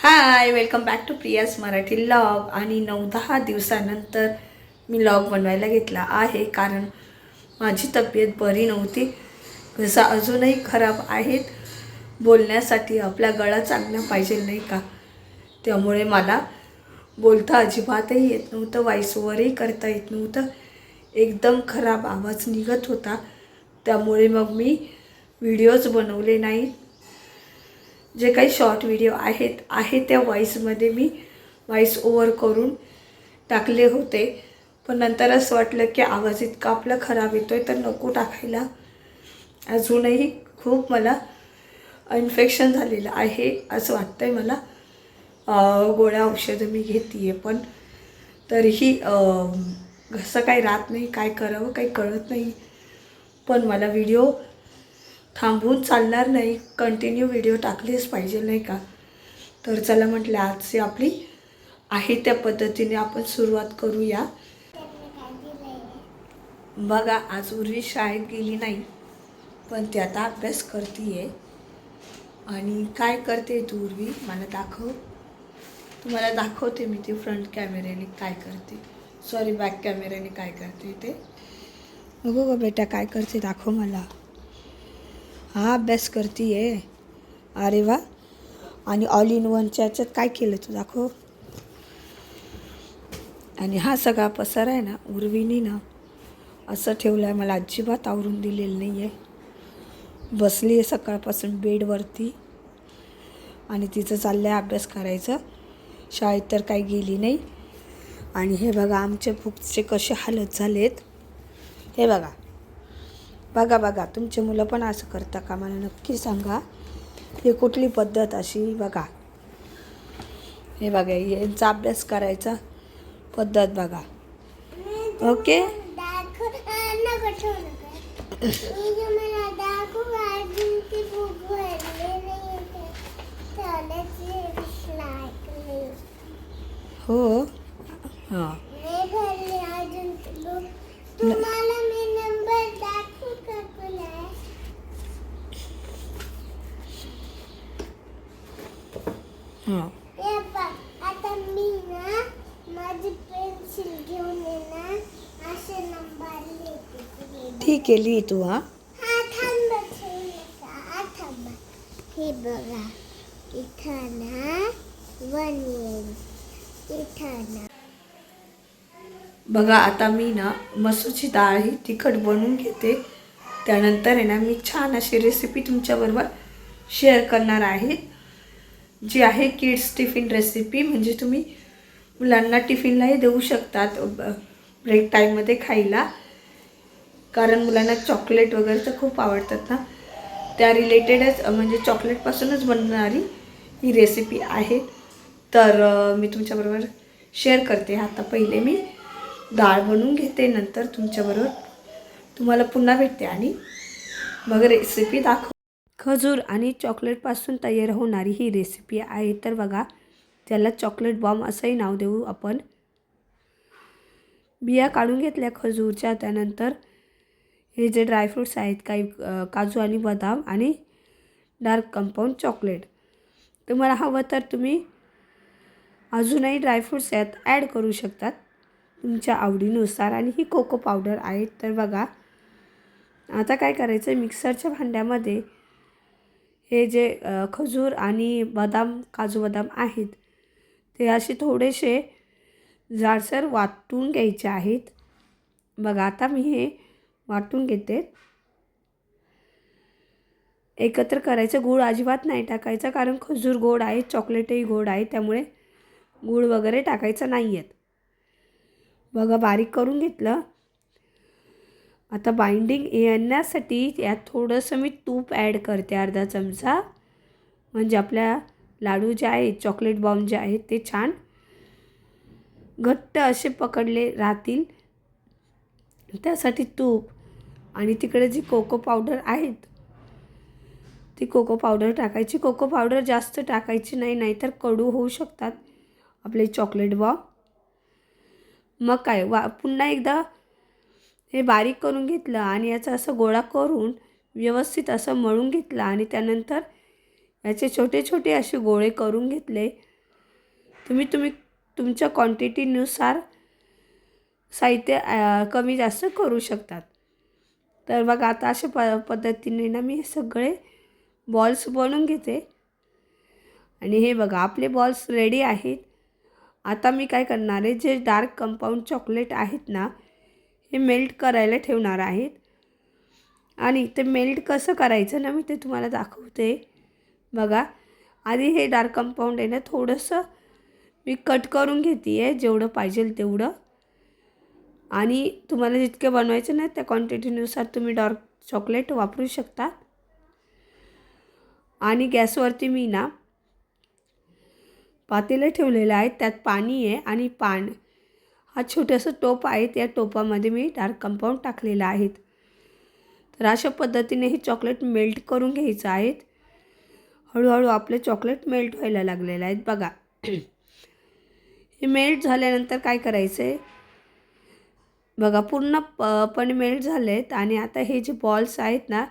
High, welcome back to Priyas Marathi log. आणि 9-10 दिवसानंतर मी log बनवायला घेतला आहे, कारण माझी तब्येत बरी नव्हती. घसा अजूनही खराब आहेत. बोलण्यासाठी आपला गळा चांगला पाहिजे नाही का, त्यामुळे मला बोलता अजिबातही येत नव्हतं, व्हॉइस ओव्हरही करता येत नव्हतं. एकदम खराब आवाज निघत होता, त्यामुळे मग मी व्हिडिओज बनवले नाही. जे काही शॉर्ट व्हिडिओ आहेत त्या व्हॉइसमध्ये मी व्हॉइस ओव्हर करून टाकले होते. पण नंतर असं वाटलं की आवाज इतका आपला खराब येतो आहे तर नको टाकायला. अजूनही खूप मला इन्फेक्शन झालेलं आहे असं वाटतं आहे मला. गोळ्या औषधं मी घेते आहे, पण तरीही घसं काही राहत नाही. काय करावं काही कळत नाही. पण मला व्हिडिओ थांबवून चालणार नाही, कंटिन्यू व्हिडिओ टाकलेच पाहिजे नाही का. तर चला म्हटलं आजची आपली आहे त्या पद्धतीने आपण सुरुवात करूया. बघा, आज उर्वी शाळेत गेली नाही, पण ती आता अभ्यास करते आहे. आणि काय करते तू उर्वी, मला दाखव. तुम्हाला दाखवते मी ते फ्रंट कॅमेऱ्याने काय करते, सॉरी बॅक कॅमेऱ्याने काय करते ते. बघू गं बेटा काय करते, दाखव मला. हा अभ्यास करते आहे. अरे वा. आणि ऑल इन वनच्या याच्यात काय केलं तू, दाखव. आणि हा सगळा पसार आहे ना, उर्वीनी ना असं ठेवलं आहे, मला अजिबात आवरून दिलेलं नाही आहे. बसली आहे सकाळपासून बेडवरती आणि तिचं चाललं आहे अभ्यास करायचं. शाळेत तर काही गेली नाही. आणि हे बघा आमच्या बुक्सचे कसे हालत झालेत. हे बघा बघा बघा, तुमचे मुलं पण असं करता का, मला नक्की सांगा. हे कुठली पद्धत अशी, बघा. हे बघा यांचा अभ्यास करायचा पद्धत बघा. ओके. हो हां. हां आता मी ना माझी पेन्सिल घेऊन येणार, असे नंबर लिहिते. ठीक आहे, लिही तू. हां थांबा. हे बघा, इथं ना 1 येईल, इथं ना. बघा आता मी ना मसूरची डाळ ही तिखट बनवून घेते. त्यानंतर आहे ना मी छान अशी रेसिपी तुमच्याबरोबर शेअर करणार आहे, जी आहे किड्स टिफिन रेसिपी. म्हणजे तुम्ही मुलांना टिफिनलाही देऊ शकतात ब्रेक टाईममध्ये खायला, कारण मुलांना चॉकलेट वगैरे तर खूप आवडतात ना. त्या रिलेटेडच म्हणजे चॉकलेटपासूनच बनणारी ही रेसिपी आहे. तर मी तुमच्याबरोबर शेअर करते. आता पहिले मी डाळ बनवून घेते, नंतर तुमच्याबरोबर तुम्हाला पुन्हा भेटते आणि मग रेसिपी दाखव. खजूर आणि चॉकलेटपासून तयार होणारी ही रेसिपी आहे. तर बघा, त्याला चॉकलेट बॉम्ब असंही नाव देऊ आपण. बिया काढून घेतल्या खजूरच्या. त्यानंतर हे जे ड्रायफ्रूट्स आहेत, काही काजू आणि बदाम आणि डार्क कंपाऊंड चॉकलेट. तुम्हाला हवं तर तुम्ही अजूनही ड्रायफ्रूट्स यात ॲड करू शकतात तुमच्या आवडीनुसार. आणि ही कोको पावडर आहे. तर बघा आता काय करायचं, मिक्सरच्या भांड्यामध्ये हे जे खजूर आणि बदाम काजू बदाम आहेत ते असे थोडेसे जाडसर वाटून घ्यायचे आहेत. बघा आता मी हे वाटून घेते. एकत्र करायचं. गूळ अजिबात नाही टाकायचा, कारण खजूर गोड आहे, चॉकलेटही गोड आहे, त्यामुळे गूळ वगैरे टाकायचं नाही आहेत. बघा बारीक करून घेतलं. आता बाइंडिंग येण्यासाठी यात थोडंसं मी तूप ॲड करते, अर्धा चमचा. म्हणजे आपल्या लाडू जे आहेत, चॉकलेट बॉम्ब जे आहेत, ते छान घट्ट असे पकडले राहतील. त्यासाठी तूप आणि तिकडे जी कोको पावडर आहेत ती कोको पावडर टाकायची. कोको पावडर जास्त टाकायची नाही, नाहीतर कडू होऊ शकतात आपले चॉकलेट बॉम्ब. मग काय पुन्हा एकदा हे बारीक करून घेतलं आणि याचा असं गोळा करून व्यवस्थित असं मळून घेतलं. आणि त्यानंतर याचे छोटे छोटे असे गोळे करून घेतले. तुम्ही तुमच्या क्वांटिटीनुसार साहित्य कमी जास्त करू शकतात. तर बघा आता अशा पद्धतीने ना मी हे सगळे बॉल्स बनवून घेते. आणि हे बघा आपले बॉल्स रेडी आहेत. आता मी काय करणार आहे, जे डार्क कंपाऊंड चॉकलेट आहेत ना, हे मेल्ट करायला ठेवणार आहेत. आणि ते मेल्ट कसं करायचं ना, मी ते तुम्हाला दाखवते. बघा आधी हे डार्क कंपाऊंड आहे ना, थोडंसं मी कट करून घेते आहे, जेवढं पाहिजे तेवढं. आणि तुम्हाला जितके बनवायचं ना, त्या क्वांटिटीनुसार तुम्ही डार्क चॉकलेट वापरू शकता. आणि गॅसवरती मी ना पातेलं ठेवलेलं आहे, त्यात पाणी आहे. आणि हा छोटंसं टोप आहे, त्या टोपामध्ये मी डार्क कंपाऊंड टाकलेलं आहे. तर अशा पद्धतीने हे चॉकलेट मेल्ट करून घ्यायचं आहे. हळूहळू आपले चॉकलेट मेल्ट व्हायला लागलेलं आहे. बघा हे मेल्ट झाल्यानंतर काय करायचं आहे, बघा पूर्णपणे मेल्ट झाले आहेत. आणि आता हे जे बॉल्स आहेत ना,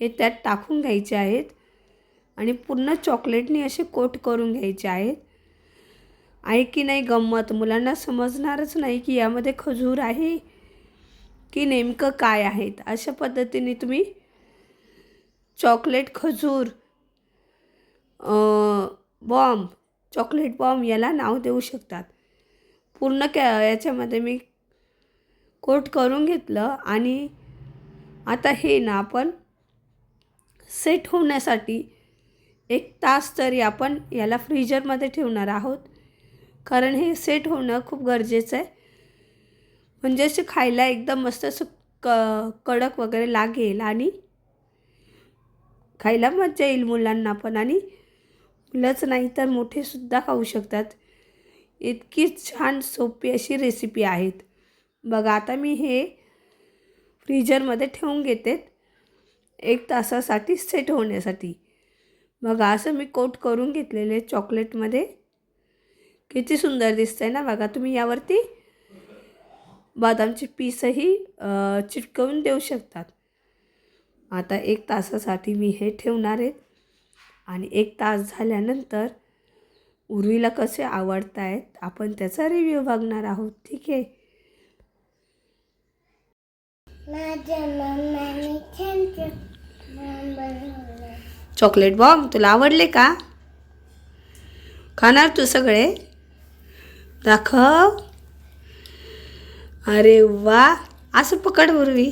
हे त्यात टाकून घ्यायचे आहेत. आणि पूर्ण चॉकलेटने असे कोट करून घ्यायचे आहेत. आहे की नाही गंमत, मुलांना समजणारच नाही की यामध्ये खजूर आहे की नेमकं काय आहेत. अशा पद्धतीने तुम्ही चॉकलेट खजूर बॉम्ब, चॉकलेट बॉम्ब याला नाव देऊ शकतात. पूर्ण याच्यामध्ये मी कोट करून घेतलं. आणि आता हे ना आपण सेट होण्यासाठी 1 तास तरी आपण याला फ्रीजरमध्ये ठेवणार आहोत. कारण हे सेट होणं खूप गरजेचं आहे. म्हणजे असे खायला एकदम मस्त असं कडक वगैरे लागेल आणि खायला मजा येईल मुलांना पण. आणि मुलंच नाही तर मोठेसुद्धा खाऊ शकतात. इतकी छान सोपी अशी रेसिपी आहेत. बघा आता मी हे फ्रीजरमध्ये ठेवून घेते 1 तासासाठी सेट होण्यासाठी. बघा असं मी कोट करून घेतलेले चॉकलेटमध्ये. किती सुंदर दिसतंय ना. बघा तुम्ही यावरती बदामचे पीसही चिटकवून देऊ शकतात. आता 1 तासासाठी मी हे ठेवणार आहे. आणि 1 तास झाल्यानंतर उर्वीला कसे आवडत आहेत आपण त्याचा रिव्ह्यू बघणार आहोत. ठीक आहे. माझ्या मम्मीने छान बनवलं. चॉकलेट बॉम्ब तुला आवडले का? खाणार तू सगळे? दाखव. अरे वा, असं पकड उर्वी.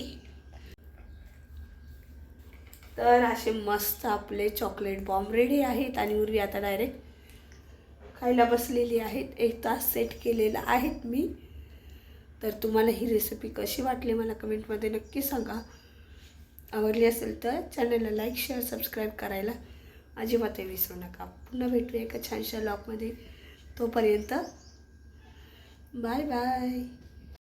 तर असे मस्त आपले चॉकलेट बॉम्ब रेडी आहेत. आणि उर्वी आता डायरेक्ट खायला बसलेली आहेत. 1 तास सेट केलेला आहेत मी. तर तुम्हाला ही रेसिपी कशी वाटली मला कमेंटमध्ये नक्की सांगा. आवडली असेल तर चॅनलला लाईक शेअर सबस्क्राईब करायला अजिबातही विसरू नका. पुन्हा भेटूया एका छानशा व्लॉगमध्ये. तोपर्यंत बाय बाय.